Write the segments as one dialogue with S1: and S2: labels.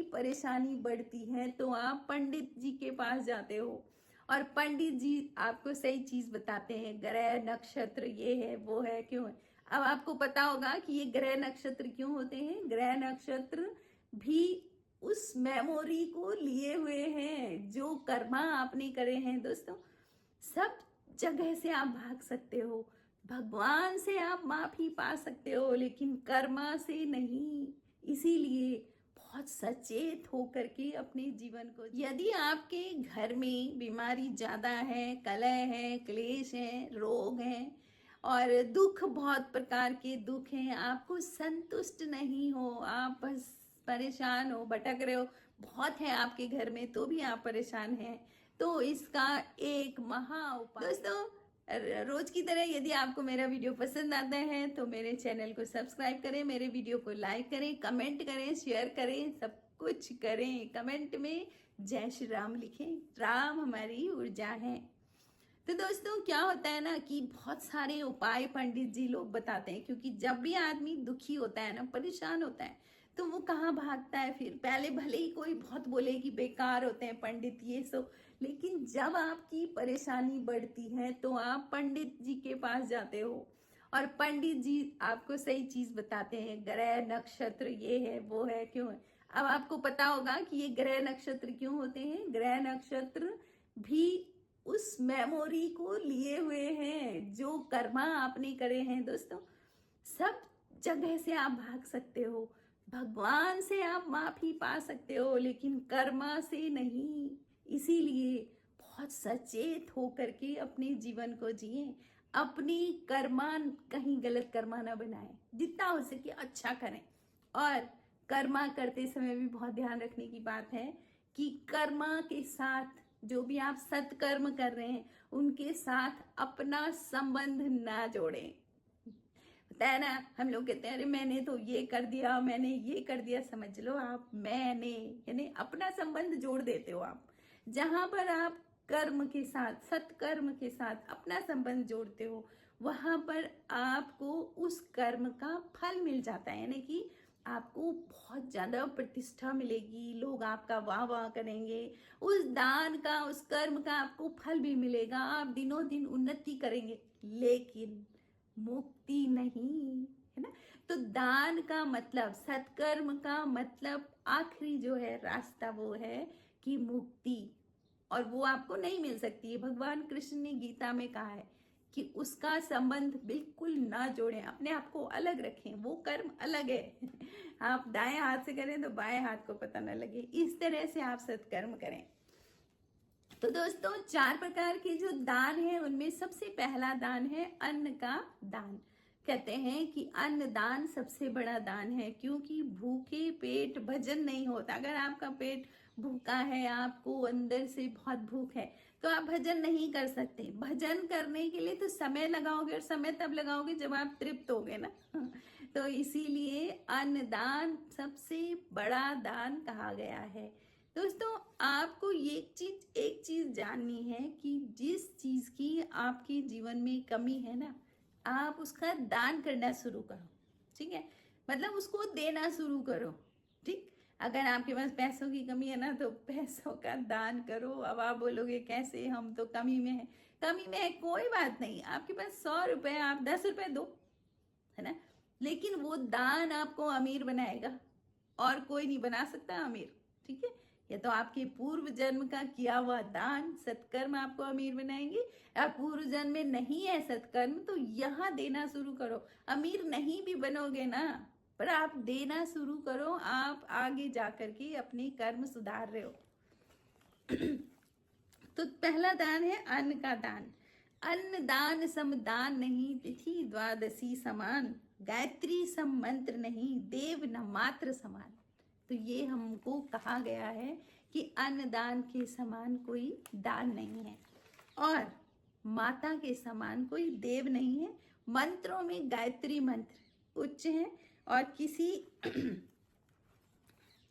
S1: परेशानी बढ़ती है तो आप पंडित जी के पास जाते हो और पंडित जी आपको सही चीज बताते हैं, ग्रह नक्षत्र ये है वो है क्यों है। अब आपको पता होगा कि ये ग्रह नक्षत्र क्यों होते हैं। ग्रह नक्षत्र भी उस मेमोरी को लिए हुए हैं जो कर्मा आपने करे हैं। दोस्तों, सब जगह से आप भाग सकते हो, भगवान से आप माफी पा सकते हो, लेकिन कर्मा से नहीं। इसीलिए बहुत सचेत होकर के अपने जीवन को, यदि आपके घर में बीमारी ज्यादा है, कलह है, क्लेश है, रोग है और दुख, बहुत प्रकार के दुख हैं, आपको संतुष्ट नहीं हो, आप बस परेशान हो, भटक रहे हो, बहुत है आपके घर में तो भी आप परेशान हैं, तो इसका एक महा उपाय। दोस्तों, रोज की तरह यदि आपको मेरा वीडियो पसंद आता है तो मेरे चैनल को सब्सक्राइब करें, मेरे वीडियो को लाइक करें, कमेंट करें, शेयर करें, सब कुछ करें। कमेंट में जय श्री राम लिखें, राम हमारी ऊर्जा है। तो दोस्तों, क्या होता है ना कि बहुत सारे उपाय पंडित जी लोग बताते हैं, क्योंकि जब भी आदमी दुखी होता है ना, परेशान होता है, तो वो कहाँ भागता है फिर। पहले भले ही कोई बहुत बोले कि बेकार होते हैं पंडित ये सो, लेकिन जब आपकी परेशानी बढ़ती है तो आप पंडित जी के पास जाते हो और पंडित जी आपको सही चीज बताते हैं, ग्रह नक्षत्र ये है वो है क्यों है। अब आपको पता होगा कि ये ग्रह नक्षत्र क्यों होते हैं। ग्रह नक्षत्र भी उस मेमोरी को लिए हुए हैं जो कर्मा आपने करे हैं। दोस्तों, सब जगह से आप भाग सकते हो, भगवान से आप माफी पा सकते हो, लेकिन कर्मा से नहीं। इसीलिए बहुत सचेत होकर के अपने जीवन को जिए, अपनी कर्मा कहीं गलत कर्मा ना बनाए, जितना हो सके अच्छा करें। और कर्मा करते समय भी बहुत ध्यान रखने की बात है कि कर्मा के साथ जो भी आप सत्कर्म कर रहे हैं उनके साथ अपना संबंध ना जोड़ें। होता है ना, हम लोग कहते हैं अरे मैंने तो ये कर दिया, मैंने ये कर दिया। समझ लो आप मैंने यानी अपना संबंध जोड़ देते हो आप। जहां पर आप कर्म के साथ, सत्कर्म के साथ अपना संबंध जोड़ते हो, वहां पर आपको उस कर्म का फल मिल जाता है। यानी कि आपको बहुत ज्यादा प्रतिष्ठा मिलेगी, लोग आपका वाह वाह करेंगे, उस दान का, उस कर्म का आपको फल भी मिलेगा, आप दिनों दिन उन्नति करेंगे, लेकिन मुक्ति नहीं, है ना। तो दान का मतलब, सत्कर्म का मतलब आखिरी जो है रास्ता वो है कि मुक्ति, और वो आपको नहीं मिल सकती है। भगवान कृष्ण ने गीता में कहा है कि उसका संबंध बिल्कुल ना जोड़ें, अपने आप को अलग रखें, वो कर्म अलग है। आप दाएं हाथ से करें तो बाएं हाथ को पता ना लगे, इस तरह से आप सत्कर्म करें। तो दोस्तों, 4 प्रकार के जो दान है उनमें सबसे पहला दान है अन्न का दान। कहते हैं कि अन्न दान सबसे बड़ा दान है, क्योंकि भूखे पेट भजन नहीं होता। अगर आपका पेट भूखा है, आपको अंदर से बहुत भूख है, तो आप भजन नहीं कर सकते। भजन करने के लिए तो समय लगाओगे, और समय तब लगाओगे जब आप तृप्त होगे ना। तो इसीलिए अन्न दान सबसे बड़ा दान कहा गया है। दोस्तों, आपको एक चीज जाननी है कि जिस चीज की आपके जीवन में कमी है ना, आप उसका दान करना शुरू करो। ठीक है, मतलब उसको देना शुरू करो। ठीक, अगर आपके पास पैसों की कमी है ना, तो पैसों का दान करो। अब आप बोलोगे कैसे, हम तो कमी में है। कमी में है कोई बात नहीं, आपके पास 100 रुपए, आप 10 रुपए दो, है ना। लेकिन वो दान आपको अमीर बनाएगा, और कोई नहीं बना सकता अमीर। ठीक है, या तो आपके पूर्व जन्म का किया हुआ दान, सत्कर्म आपको अमीर बनाएंगे, या पूर्व जन्म में नहीं है सत्कर्म, तो यहाँ देना शुरू करो। अमीर नहीं भी बनोगे ना, पर आप देना शुरू करो, आप आगे जाकर के अपने कर्म सुधार रहे हो। तो पहला दान है अन्न का दान। अन्न दान सम दान नहीं, तिथि द्वादशी समान, गायत्री सम मंत्र नहीं, देव न मात्र समान। तो ये हमको कहा गया है कि अन्न दान के समान कोई दान नहीं है, और माता के समान कोई देव नहीं है। मंत्रों में गायत्री मंत्र उच्च है, और किसी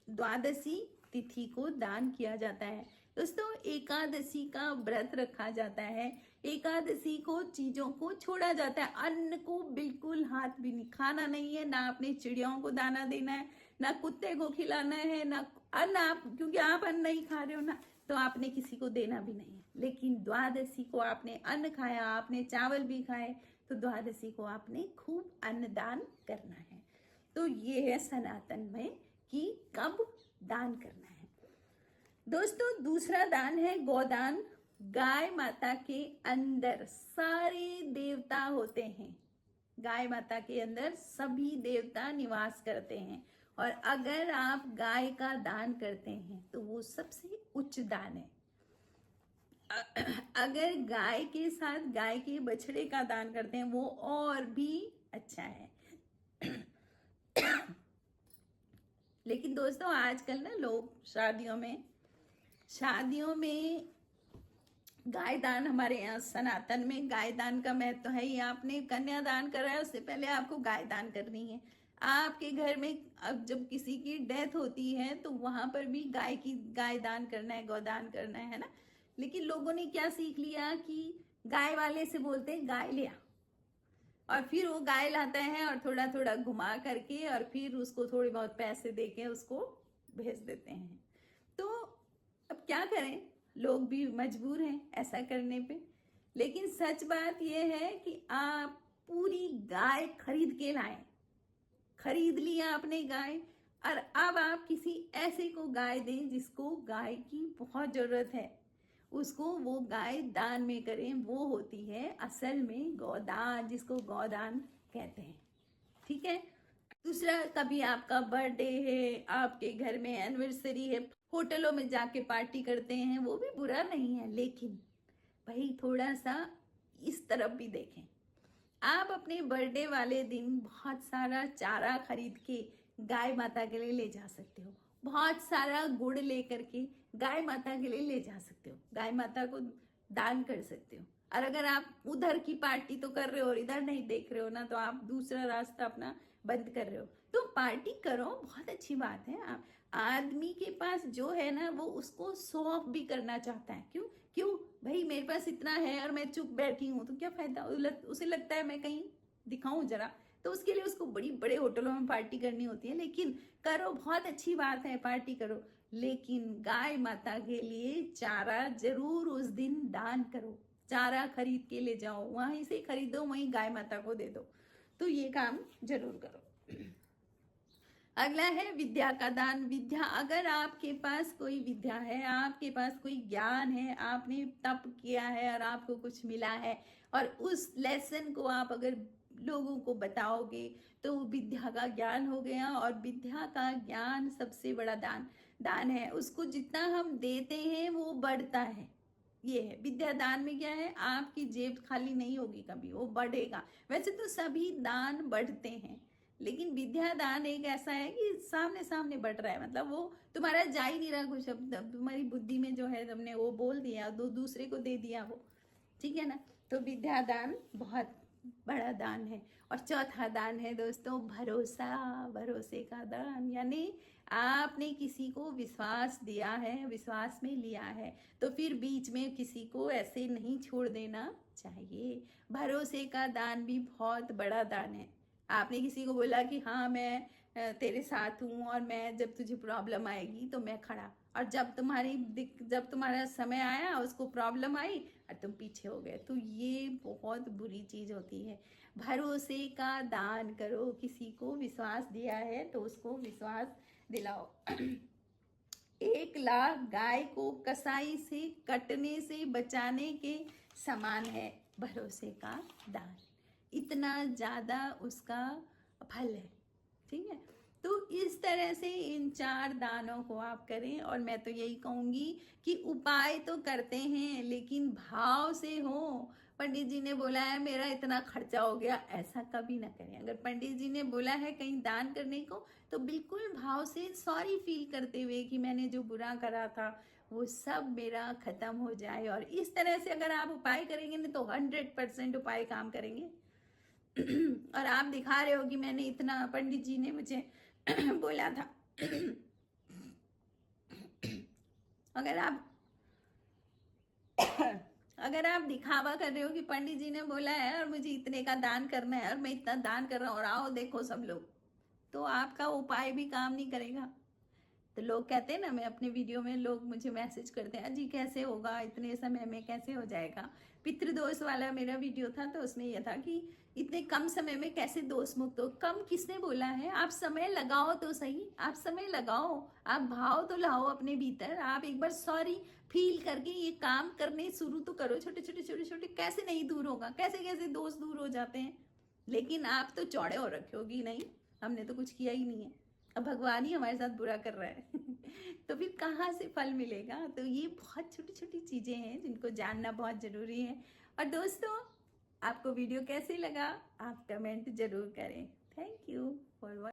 S1: द्वादशी तिथि को दान किया जाता है। दोस्तों, एकादशी का व्रत रखा जाता है, एकादशी को चीजों को छोड़ा जाता है, अन्न को बिल्कुल हाथ भी नहीं खाना नहीं है, ना अपने चिड़ियों को दाना देना है, ना कुत्ते को खिलाना है, ना अन्न आप, क्योंकि आप अन्न नहीं खा रहे हो ना, तो आपने किसी को देना भी नहीं है। लेकिन द्वादशी को आपने अन्न खाया, आपने चावल भी खाए, तो द्वादशी को आपने खूब अन्नदान करना है। तो ये है सनातन में कि कब दान करना है। दोस्तों, दूसरा दान है गोदान। गाय माता के अंदर सारे देवता होते हैं। गाय माता के अंदर सभी देवता निवास करते हैं, और अगर आप गाय का दान करते हैं तो वो सबसे उच्च दान है। अगर गाय के साथ गाय के बछड़े का दान करते हैं वो और भी अच्छा है। लेकिन दोस्तों, आजकल ना लोग शादियों में गाय दान, हमारे यहाँ सनातन में गाय दान का महत्व है ही। आपने कन्यादान करा है, उससे पहले आपको गाय दान करनी है। आपके घर में अब जब किसी की डेथ होती है तो वहां पर भी गाय दान करना है, गोदान करना है ना। लेकिन लोगों ने क्या सीख लिया कि गाय वाले से बोलते हैं गाय ले आ, और फिर वो गाय लाता है और थोड़ा थोड़ा घुमा करके और फिर उसको थोड़े बहुत पैसे देके उसको भेज देते हैं। तो अब क्या करें, लोग भी मजबूर हैं ऐसा करने पे। लेकिन सच बात यह है कि आप पूरी गाय खरीद के लाएं। खरीद लिया आपने गाय, और अब आप किसी ऐसे को गाय दें जिसको गाय की बहुत जरूरत है, उसको वो गाय दान में करें। वो होती है असल में गोदान, जिसको गोदान कहते हैं। ठीक है। दूसरा, कभी आपका बर्थडे है, आपके घर में एनिवर्सरी है, होटलों में जाके पार्टी करते हैं, वो भी बुरा नहीं है। लेकिन भाई थोड़ा सा इस तरफ भी देखें। आप अपने बर्थडे वाले दिन बहुत सारा चारा खरीद के गाय माता के लिए ले जा सकते हो। बहुत सारा गुड़ लेकर के गाय माता के लिए ले जा सकते हो, गाय माता को दान कर सकते हो। और अगर आप उधर की पार्टी तो कर रहे हो और इधर नहीं देख रहे हो ना, तो आप दूसरा रास्ता अपना बंद कर रहे हो। तो पार्टी करो, बहुत अच्छी बात है। आप आदमी के पास जो है ना, वो उसको शो ऑफ भी करना चाहता है। क्यों क्यों भाई, मेरे पास इतना है और मैं चुप बैठी हूँ तो क्या फायदा। उसे लगता है मैं कहीं दिखाऊं जरा, तो उसके लिए उसको बड़ी बड़े होटलों में पार्टी करनी होती है। लेकिन करो, बहुत अच्छी बात है, पार्टी करो, लेकिन गाय माता के लिए चारा जरूर उस दिन दान करो। चारा खरीद के ले जाओ, वहीं से खरीदो, वहीं गाय माता को दे दो। तो ये काम जरूर करो। अगला है विद्या का दान। विद्या, अगर आपके पास कोई विद्या है, आपके पास कोई ज्ञान है, आपने तप किया है और आपको कुछ मिला है, और उस लेसन को आप अगर लोगों को बताओगे तो विद्या का ज्ञान हो गया। और विद्या का ज्ञान सबसे बड़ा दान है। उसको जितना हम देते हैं वो बढ़ता है। ये है विद्या दान में क्या है, आपकी जेब खाली नहीं होगी कभी, वो बढ़ेगा। वैसे तो सभी दान बढ़ते हैं, लेकिन विद्या दान एक ऐसा है कि सामने सामने बढ़ रहा है। मतलब वो तुम्हारा जा ही नहीं रहा कुछ, अब तुम्हारी बुद्धि में जो है तुमने वो बोल दिया, दूसरे को दे दिया वो। ठीक है ना। तो विद्या दान बहुत बड़ा दान है। और चौथा दान है दोस्तों भरोसा। भरोसे का दान, यानी आपने किसी को विश्वास दिया है, विश्वास में लिया है, तो फिर बीच में किसी को ऐसे नहीं छोड़ देना चाहिए। भरोसे का दान भी बहुत बड़ा दान है। आपने किसी को बोला कि हाँ मैं तेरे साथ हूँ, और मैं जब तुझे प्रॉब्लम आएगी तो मैं खड़ा, और जब तुम्हारा समय आया, उसको प्रॉब्लम आई और तुम पीछे हो गए, तो ये बहुत बुरी चीज होती है। भरोसे का दान करो। किसी को विश्वास दिया है तो उसको विश्वास दिलाओ। 1 लाख गाय को कसाई से कटने से बचाने के समान है भरोसे का दान। इतना ज्यादा उसका फल है। ठीक है। तो इस तरह से इन 4 दानों को आप करें। और मैं तो यही कहूंगी कि उपाय तो करते हैं, लेकिन भाव से हो। पंडित जी ने बोला है मेरा इतना खर्चा हो गया, ऐसा कभी ना करें। अगर पंडित जी ने बोला है कहीं दान करने को, तो बिल्कुल भाव से सॉरी फील करते हुए कि मैंने जो बुरा करा था वो सब मेरा खत्म हो जाए। और इस तरह से अगर आप उपाय करेंगे ना, तो 100% उपाय काम करेंगे। और आप दिखा रहे हो कि मैंने इतना, पंडित जी ने मुझे बोला था। अगर आप दिखावा कर रहे हो कि पंडित जी ने बोला है और मुझे इतने का दान करना है और मैं इतना दान कर रहा हूँ और आओ देखो सब लोग, तो आपका उपाय भी काम नहीं करेगा। तो लोग कहते हैं ना, मैं अपने वीडियो में लोग मुझे मैसेज करते हैं, अजी कैसे होगा, इतने समय में कैसे हो जाएगा। पितृदोष वाला मेरा वीडियो था, तो उसमें यह था कि इतने कम समय में कैसे दोष मुक्त हो। कम किसने बोला है? आप समय लगाओ तो सही, आप समय लगाओ, आप भाव तो लाओ अपने भीतर। आप एक बार सॉरी फील करके ये काम करने शुरू तो करो। छोटे छोटे छोटे छोटे कैसे नहीं दूर होगा, कैसे कैसे दोष दूर हो जाते हैं। लेकिन आप तो चौड़े हो रखे होगी, नहीं हमने तो कुछ किया ही नहीं है, अब भगवान ही हमारे साथ बुरा कर रहा है तो फिर कहाँ से फल मिलेगा। तो ये बहुत छोटी छोटी चीजें हैं जिनको जानना बहुत जरूरी है। और दोस्तों, आपको वीडियो कैसे लगा आप कमेंट जरूर करें। Thank you for